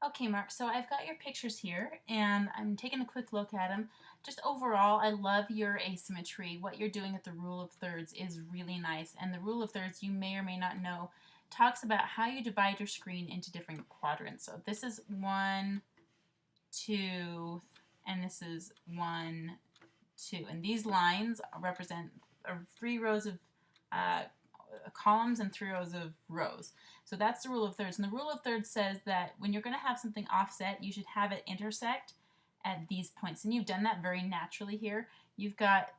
Okay, Mark, so I've got your pictures here and I'm taking a quick look at them. Just overall, I love your asymmetry. What you're doing at the rule of thirds is really nice. And the rule of thirds, you may or may not know, talks about how you divide your screen into different quadrants. So this is 1, 2, and this is 1, 2. And these lines represent 3 rows of uh, columns and 3 rows of rows. So that's the rule of thirds. And the rule of thirds says that when you're going to have something offset, you should have it intersect at these points. And you've done that very naturally here. You've got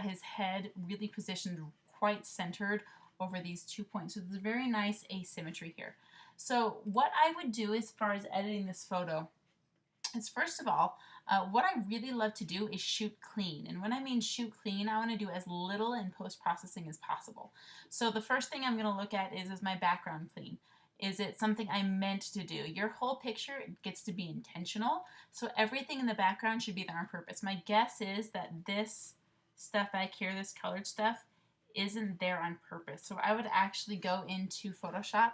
his head really positioned quite centered over these 2 points. So there's a very nice asymmetry here. So what I would do as far as editing this photo is, first of all, what I really love to do is shoot clean. And when I mean shoot clean, I want to do as little in post-processing as possible. So the first thing I'm going to look at is my background clean? Is it something I meant to do? Your whole picture gets to be intentional, so everything in the background should be there on purpose. My guess is that this stuff back here, this colored stuff, isn't there on purpose. So I would actually go into Photoshop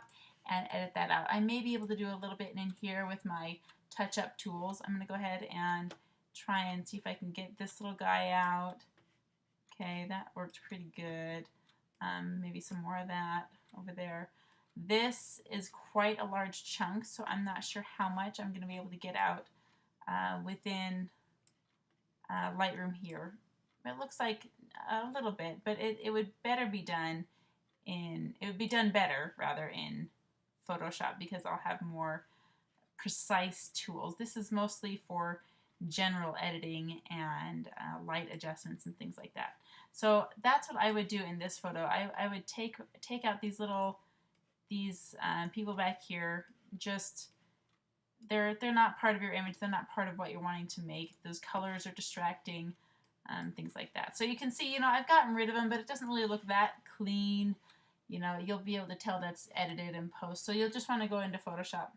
and edit that out. I may be able to do a little bit in here with my touch-up tools. I'm going to go ahead and try and see if I can get this little guy out. Okay, that worked pretty good. Maybe some more of that over there. This is quite a large chunk, so I'm not sure how much I'm going to be able to get out within Lightroom here. It looks like a little bit, but it would better be done it would be done better rather in Photoshop, because I'll have more precise tools. This is mostly for general editing and light adjustments and things like that. So that's what I would do in this photo. I would take out these people back here. Just they're not part of your image. They're not part of what you're wanting to make. Those colors are distracting, things like that. So you can see, I've gotten rid of them, but it doesn't really look that clean. You'll be able to tell that's edited in post. So you'll just want to go into Photoshop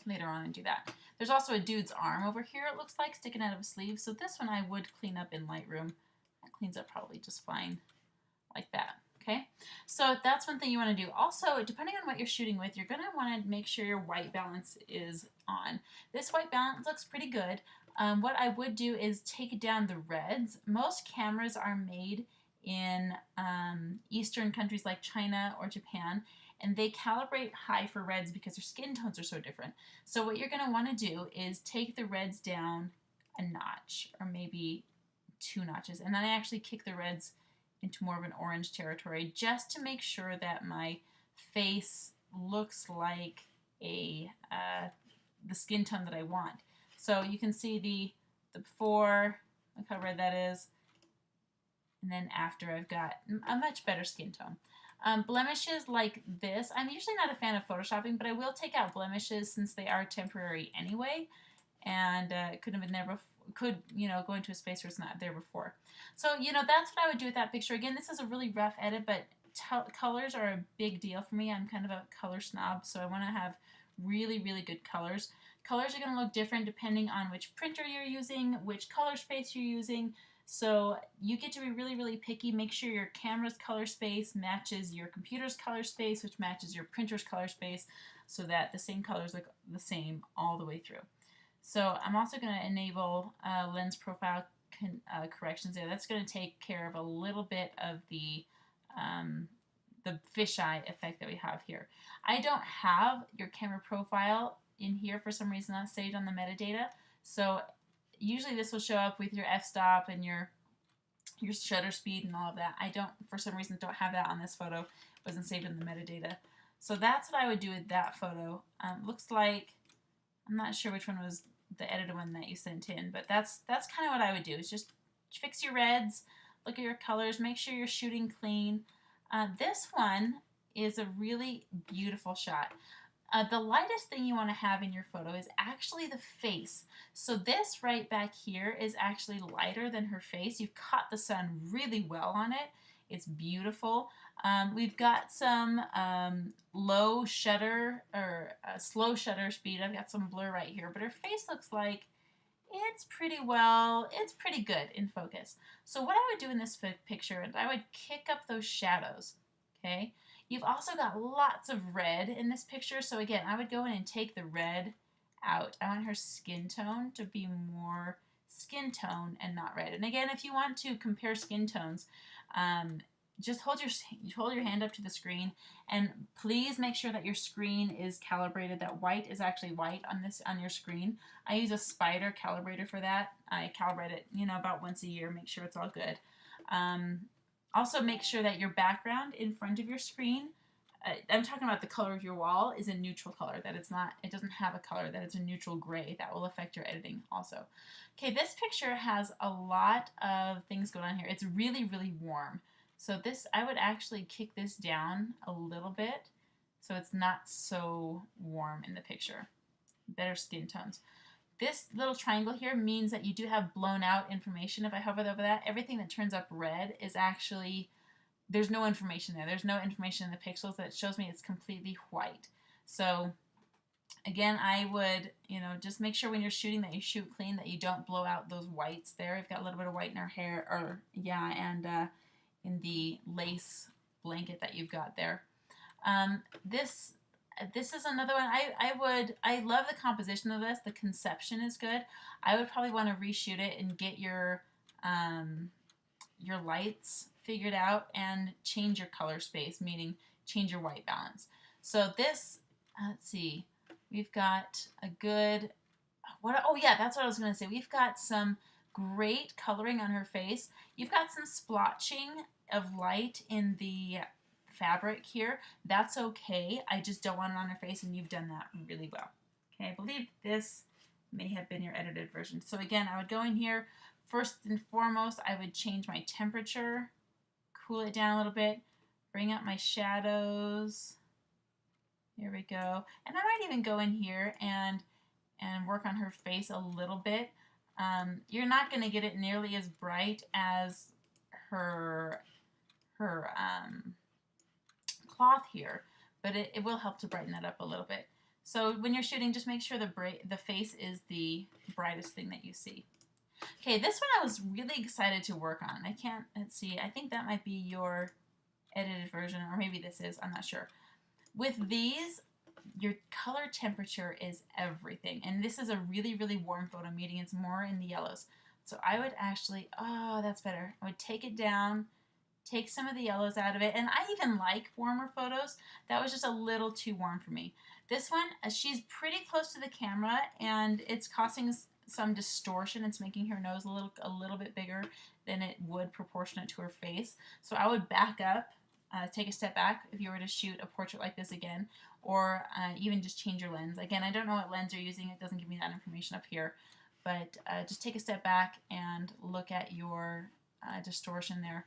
later on and do that. There's also a dude's arm over here, it looks like, sticking out of a sleeve. So this one I would clean up in Lightroom. That cleans up probably just fine like that. Okay, so that's one thing you want to do. Also, depending on what you're shooting with, you're going to want to make sure your white balance is on. This white balance looks pretty good. What I would do is take down the reds. Most cameras are made in Eastern countries like China or Japan, and they calibrate high for reds because their skin tones are so different. So what you're going to want to do is take the reds down a notch, or maybe 2 notches, and then I actually kick the reds into more of an orange territory, just to make sure that my face looks like the skin tone that I want. So you can see the before, look how red that is, and then after I've got a much better skin tone. Blemishes like this, I'm usually not a fan of photoshopping, but I will take out blemishes since they are temporary anyway, and it could have been there before. Go into a space where it's not there before. So, that's what I would do with that picture. Again, this is a really rough edit, but colors are a big deal for me. I'm kind of a color snob, so I want to have really, really good colors. Colors are going to look different depending on which printer you're using, which color space you're using. So you get to be really, really picky. Make sure your camera's color space matches your computer's color space, which matches your printer's color space, so that the same colors look the same all the way through. So I'm also going to enable lens profile corrections there. That's going to take care of a little bit of the fisheye effect that we have here. I don't have your camera profile in here for some reason. That's saved on the metadata. So usually this will show up with your f-stop and your shutter speed and all of that. I don't, for some reason, don't have that on this photo. It wasn't saved in the metadata. So that's what I would do with that photo. Looks like, I'm not sure which one was the edited one that you sent in, but that's kind of what I would do, is just fix your reds, look at your colors, make sure you're shooting clean. This one is a really beautiful shot. The lightest thing you want to have in your photo is actually the face. So this right back here is actually lighter than her face. You've caught the sun really well on it. It's beautiful. We've got some low shutter or slow shutter speed. I've got some blur right here, but her face looks like it's pretty good in focus. So what I would do in this picture is I would kick up those shadows, okay? You've also got lots of red in this picture, so again, I would go in and take the red out. I want her skin tone to be more skin tone and not red. And again, if you want to compare skin tones, just hold your hand up to the screen, and please make sure that your screen is calibrated, that white is actually white on your screen. I use a spider calibrator for that. I calibrate it, about once a year, make sure it's all good. Also make sure that your background in front of your screen, I'm talking about the color of your wall, is a neutral color, that it doesn't have a color, that it's a neutral gray. That will affect your editing also. Okay, this picture has a lot of things going on here. It's really, really warm. So I would actually kick this down a little bit so it's not so warm in the picture. Better skin tones. This little triangle here means that you do have blown out information. If I hover over that, everything that turns up red is actually, there's no information there. There's no information in the pixels that shows me it's completely white. So again, I would, just make sure when you're shooting that you shoot clean, that you don't blow out those whites there. We've got a little bit of white in our hair, and in the lace blanket that you've got there. This is another one. I love the composition of this. The conception is good. I would probably want to reshoot it and get your lights figured out and change your color space, meaning change your white balance. So this, let's see, we've got a good, oh yeah, that's what I was going to say. We've got some great coloring on her face. You've got some splotching of light in the fabric here. That's okay. I just don't want it on her face, and you've done that really well. Okay, I believe this may have been your edited version. So again, I would go in here. First and foremost, I would change my temperature, cool it down a little bit, bring up my shadows. Here we go. And I might even go in here and work on her face a little bit. You're not going to get it nearly as bright as her cloth here, but it will help to brighten that up a little bit. So when you're shooting, just make sure the face is the brightest thing that you see. Okay, this one I was really excited to work on. Let's see, I think that might be your edited version, or maybe this is, I'm not sure. With these, your color temperature is everything. And this is a really, really warm photo, meaning it's more in the yellows. So I would actually, oh, that's better. I would take it down, take some of the yellows out of it. And I even like warmer photos. That was just a little too warm for me. This one, she's pretty close to the camera, and it's causing some distortion. It's making her nose a little bit bigger than it would proportionate to her face. So I would back up, take a step back if you were to shoot a portrait like this again, or even just change your lens. Again, I don't know what lens you're using. It doesn't give me that information up here, but just take a step back and look at your distortion there.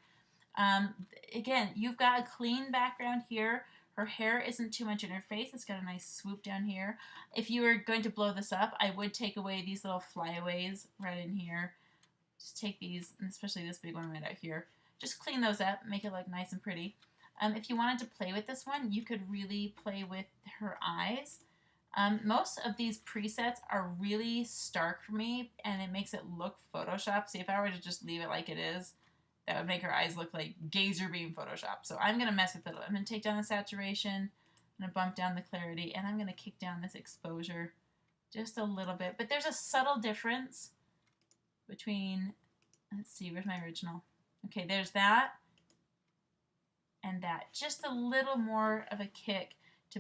Again, you've got a clean background here. Her hair isn't too much in her face. It's got a nice swoop down here. If you were going to blow this up, I would take away these little flyaways right in here. Just take these, and especially this big one right out here. Just clean those up, make it look nice and pretty. If you wanted to play with this one, you could really play with her eyes. Most of these presets are really stark for me, and it makes it look Photoshopped. See, if I were to just leave it like it is, that would make her eyes look like Gazer Beam Photoshop. So I'm going to mess with it. I'm going to take down the saturation, I'm going to bump down the clarity, and I'm going to kick down this exposure just a little bit. But there's a subtle difference between, let's see, where's my original? Okay, there's that and that. Just a little more of a kick to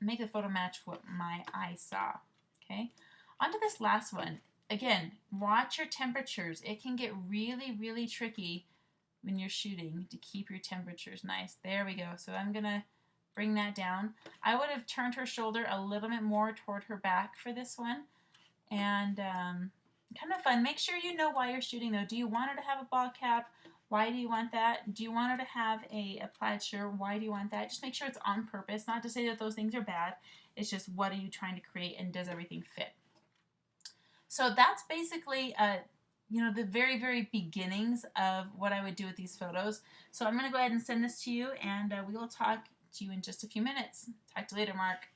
make the photo match what my eye saw. Okay, on to this last one. Again, watch your temperatures. It can get really, really tricky when you're shooting to keep your temperatures nice. There we go. So I'm going to bring that down. I would have turned her shoulder a little bit more toward her back for this one. And kind of fun. Make sure you know why you're shooting, though. Do you want her to have a ball cap? Why do you want that? Do you want her to have a plaid shirt? Why do you want that? Just make sure it's on purpose. Not to say that those things are bad. It's just, what are you trying to create, and does everything fit? So that's basically, the very, very beginnings of what I would do with these photos. So I'm going to go ahead and send this to you, and we will talk to you in just a few minutes. Talk to you later, Mark.